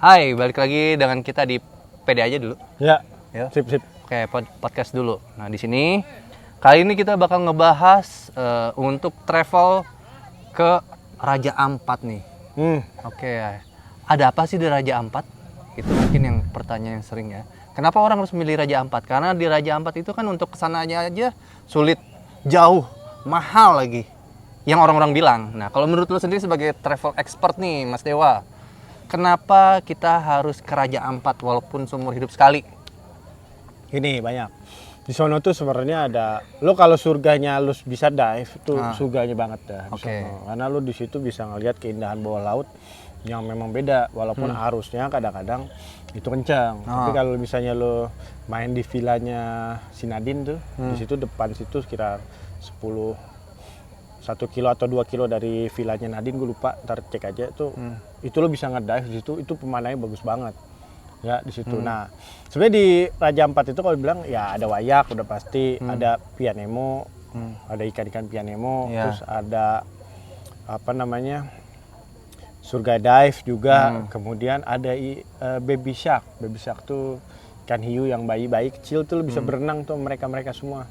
Hai, balik lagi dengan kita di PD aja dulu. Ya, Ya. sip. Oke, podcast dulu. Nah, di sini kali ini kita bakal ngebahas untuk travel ke Raja Ampat nih. Oke, ada apa sih di Raja Ampat? Itu mungkin yang pertanyaan yang sering ya. Kenapa orang harus milih Raja Ampat? Karena di Raja Ampat itu kan untuk kesananya aja sulit, jauh, mahal lagi. Yang orang-orang bilang. Nah, kalau menurut lo sendiri sebagai travel expert nih, Mas Dewa, kenapa kita harus ke Raja Ampat walaupun seumur hidup sekali? Ini banyak. Di sono tuh sebenarnya ada. Lo kalau surganya lo bisa dive itu surganya banget dah. Oke. Karena lo di situ bisa ngelihat keindahan bawah laut yang memang beda. Walaupun arusnya kadang-kadang itu kencang. Tapi kalau misalnya lo main di villanya Sinadin tuh, di situ depan situ sekitar 1 kilo atau 2 kilo dari villanya Nadine, gue lupa, ntar cek aja tuh. Itu lo bisa ngedive di situ, itu pemandangannya bagus banget ya di situ. Nah, sebenarnya di Raja Ampat itu kalau bilang ya ada wayak udah pasti, ada pianemo, ada ikan-ikan pianemo, terus ada apa namanya surga dive juga, kemudian ada baby shark. Baby shark tuh ikan hiu yang bayi-bayi kecil tuh lo bisa berenang tuh mereka semua.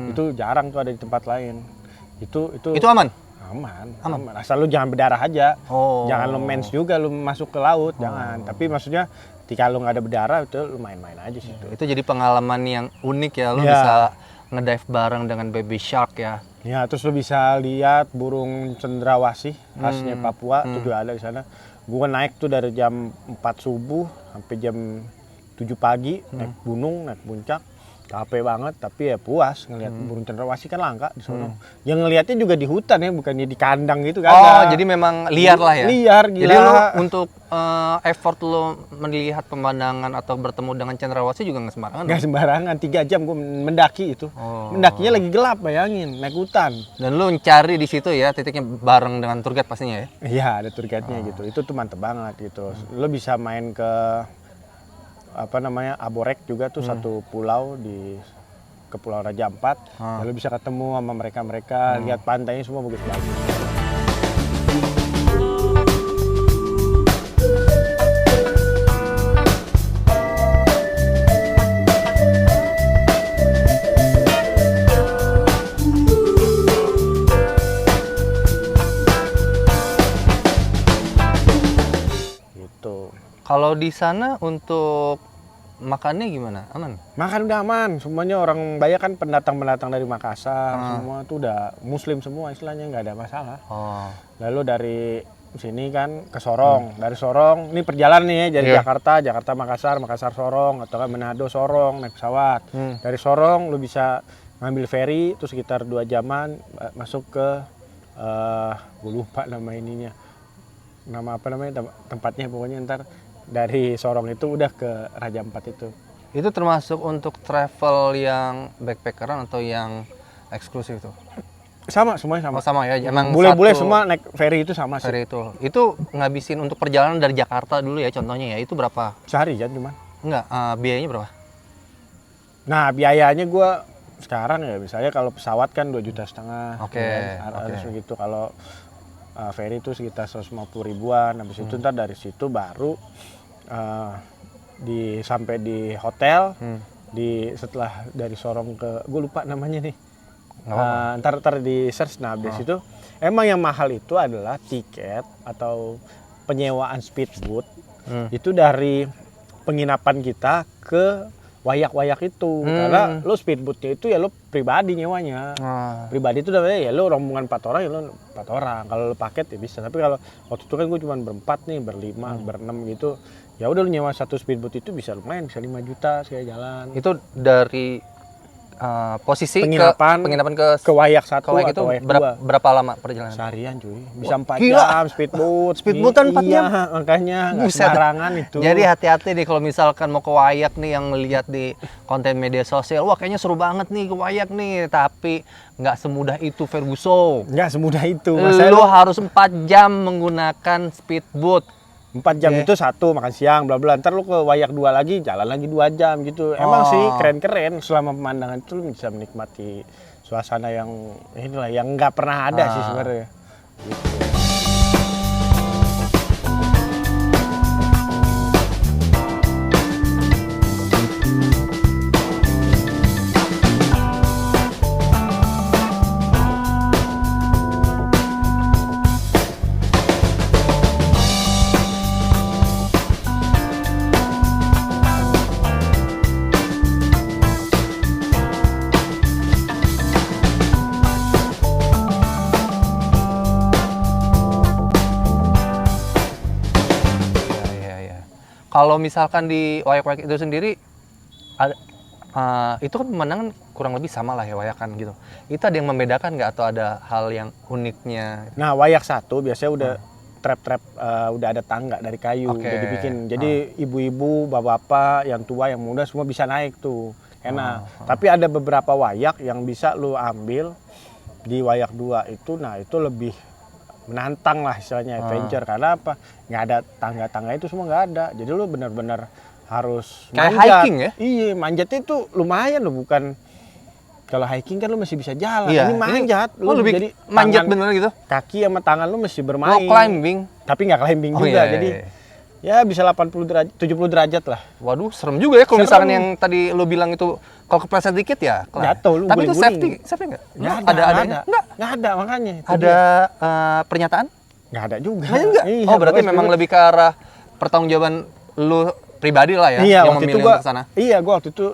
Itu jarang tuh ada di tempat lain. Itu aman? Aman. Asal lu jangan berdarah aja. Jangan lu mens juga lu masuk ke laut, jangan. Tapi maksudnya ketika lu nggak ada berdarah itu lu main-main aja situ. Itu jadi pengalaman yang unik ya, lu bisa ngedive bareng dengan baby shark ya. Ya, terus lu bisa lihat burung cendrawasih khasnya Papua, itu juga ada di sana. Gua naik tuh dari jam 4 subuh sampai jam 7 pagi, naik gunung, naik puncak. Capek banget, tapi ya puas ngelihat burung cendrawasih kan langka di sono. Yang ngelihatnya juga di hutan ya, bukannya di kandang gitu kan. Jadi memang liar lah ya. Liar, gila. Jadi lu untuk effort lu melihat pemandangan atau bertemu dengan cendrawasih juga nggak sembarangan. Nggak sembarangan, 3 jam gue mendaki itu. Mendakinya lagi gelap, bayangin, naik hutan. Dan lu cari di situ ya titiknya bareng dengan tour guide pastinya ya. Iya, ada tour guide-nya gitu. Itu tuh mantep banget gitu. Lu bisa main ke apa namanya Aborek juga tuh satu pulau di Kepulauan Raja Ampat. Lalu bisa ketemu sama mereka lihat pantainya semua bagus-bagus. Gitu. Kalau di sana untuk makannya gimana? Aman? Makan udah aman, semuanya orang Bayak kan pendatang-pendatang dari Makassar, semua tuh udah muslim semua istilahnya, nggak ada masalah. Lalu dari sini kan ke Sorong, dari Sorong, ini perjalanan nih ya, dari Jakarta Makassar, Makassar Sorong, atau kan Manado Sorong, naik pesawat. Dari Sorong lu bisa ngambil ferry, itu sekitar 2 jaman, masuk ke, gue lupa nama ininya, nama apa namanya, tempatnya pokoknya ntar. Dari Sorong itu udah ke Raja Ampat itu. Itu termasuk untuk travel yang backpackeran atau yang eksklusif tuh? Sama, semuanya sama. Sama ya, emang bule-bule semua naik ferry itu sama sih. Ferry itu ngabisin untuk perjalanan dari Jakarta dulu ya contohnya ya, itu berapa? Sehari kan cuman. Enggak, biayanya berapa? Nah, biayanya gue sekarang ya misalnya kalau pesawat kan 2,5 juta. Harus begitu. Kalau ferry itu sekitar 150 ribuan. Habis itu ntar dari situ baru sampai di hotel. Setelah dari Sorong ke, gue lupa namanya nih. Ntar di search. Nah, habis itu emang yang mahal itu adalah tiket atau penyewaan speedboat. Itu dari penginapan kita ke wayak-wayak itu. Karena lo speedboatnya itu ya lo pribadi nyewanya. Pribadi itu udah ya lo rombongan 4 orang ya lo 4 orang. Kalau lo paket ya bisa. Tapi kalau waktu itu kan gue cuma berempat nih, berlima, berenam gitu. Ya udah lo nyewa satu speedboat itu bisa lumayan, bisa 5 juta sekali jalan. Itu dari posisi penginapan ke wayak satu wayak atau wayak berapa lama perjalanan? Seharian cuy, bisa 4 jam speedboatan 4 jam? Makanya nggak sembarangan itu. Jadi hati-hati deh kalau misalkan mau ke wayak nih, yang lihat di konten media sosial, wah kayaknya seru banget nih ke wayak nih, tapi nggak semudah itu Ferguson. Nggak semudah itu. Lo harus 4 jam menggunakan speedboat. 4 jam itu satu makan siang bla bla, ntar lu ke wayak 2 lagi jalan lagi 2 jam gitu. Emang sih keren-keren, selama pemandangan itu lu bisa menikmati suasana yang inilah yang nggak pernah ada sih sebenarnya gitu. kalau misalkan di wayak-wayak itu sendiri ada itu kan pemandangan kurang lebih sama lah ya wayakan gitu. Itu ada yang membedakan nggak atau ada hal yang uniknya? Nah, wayak satu biasanya udah trap-trap, udah ada tangga dari kayu Oke. udah dibikin. Jadi ibu-ibu, bapak-bapak, yang tua, yang muda semua bisa naik tuh. Enak. Tapi ada beberapa wayak yang bisa lu ambil di wayak 2 itu, nah itu lebih menantang lah istilahnya adventure. Karena apa? Nggak ada tangga-tangga itu semua nggak ada. Jadi lu benar-benar harus Kayak manjat. hiking ya? Iya, manjatnya itu lumayan loh, bukan kalau hiking kan lu masih bisa jalan. Iya, Ini manjat, lu lebih jadi manjat tangan- bener gitu. kaki sama tangan lu mesti Mau bermain. climbing. Tapi nggak climbing Oh, juga. iya, Jadi iya. ya bisa 80 derajat, 70 derajat lah. Waduh, serem juga ya kalau Serem. misalkan yang tadi lu bilang itu kalau kepleset dikit ya. kelar. Jatuh, lu Tapi itu guling-guling. safety nggak? Lu Nggak ada nggak Nggak. Nggak ada makanya. Itu Ada dia. pernyataan? Nggak ada juga. Nggak juga. Iya, Oh, berarti pokoknya memang sebenarnya- lebih ke arah pertanggungjawaban lu pribadi lah ya Iya, yang waktu itu memilih gua untuk sana. Iya, gua waktu itu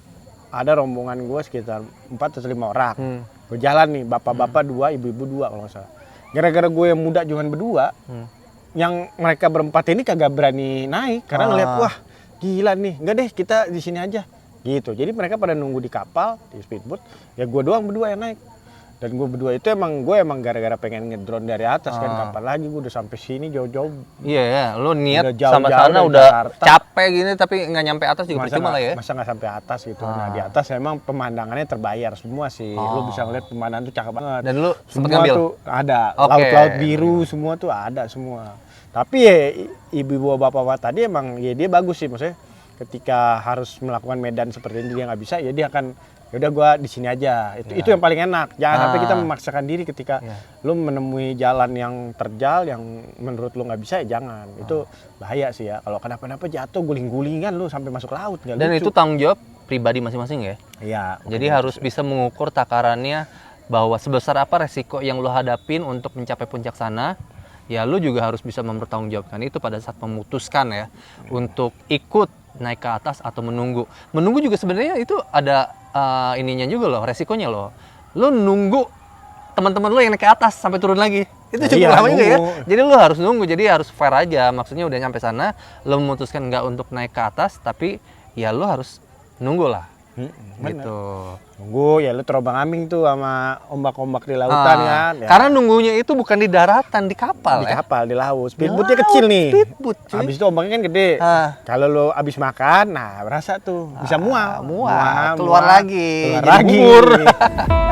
ada rombongan gua sekitar 4 atau 5 orang. Gue jalan nih, bapak-bapak 2, ibu-ibu 2 kalau nggak salah. Gara-gara gue yang muda cuman berdua, yang mereka berempat ini kagak berani naik karena ngeliat, wah gila nih, enggak deh kita di sini aja gitu. Jadi mereka pada nunggu di kapal, di speedboat, ya gue doang berdua yang naik. Dan gue berdua itu gue emang gara-gara pengen ngedrone dari atas kan, kapan lagi gue udah sampai sini jauh-jauh. Iya ya, lu niat Udah jauh-jauh sama sana dari udah Jakarta. capek gini tapi nggak nyampe atas juga percuma lah ya. Masa nggak sampai atas gitu. Nah di atas emang pemandangannya terbayar semua sih. Lu bisa ngeliat pemandangan tuh cakep banget. Dan lu sempet Semua ngambil? tuh ada, Oke. laut-laut biru semua tuh ada semua. Tapi ya ibu-ibu bapak-bapak tadi emang ya dia bagus sih, maksudnya ketika harus melakukan medan seperti ini dia nggak bisa, ya dia akan ya udah gua di sini aja. Itu yang paling enak. Jangan sampai kita memaksakan diri ketika lu menemui jalan yang terjal yang menurut lu nggak bisa, ya jangan. Itu bahaya sih ya. Kalau kenapa-napa jatuh guling-gulingan lu sampai masuk laut, nggak Dan lucu. itu tanggung jawab pribadi masing-masing ya. Iya. Jadi harus bisa mengukur takarannya bahwa sebesar apa resiko yang lu hadapin untuk mencapai puncak sana. Ya lu juga harus bisa mempertanggungjawabkan itu pada saat memutuskan ya untuk ikut naik ke atas atau menunggu. Menunggu juga sebenarnya itu ada ininya juga loh, resikonya loh. Lu nunggu teman-teman lu yang naik ke atas sampai turun lagi. Itu cukup Iya, lama juga ya. nunggu. Jadi lu harus nunggu, jadi harus fair aja. Maksudnya udah nyampe sana, lu memutuskan nggak untuk naik ke atas, tapi ya lu harus nunggu lah. Bener. Gitu. Nunggu ya lu terombang-ambing tuh sama ombak-ombak di lautan kan. Ya. Karena nunggunya itu bukan di daratan, di kapal Di ya. kapal, di laut. Speedboatnya Laut, kecil nih. speedboat, cuy. Habis itu ombaknya kan gede. Kalau lo abis makan, nah berasa tuh bisa mual. Mual, keluar lagi. Keluar Jadi lagi. bubur.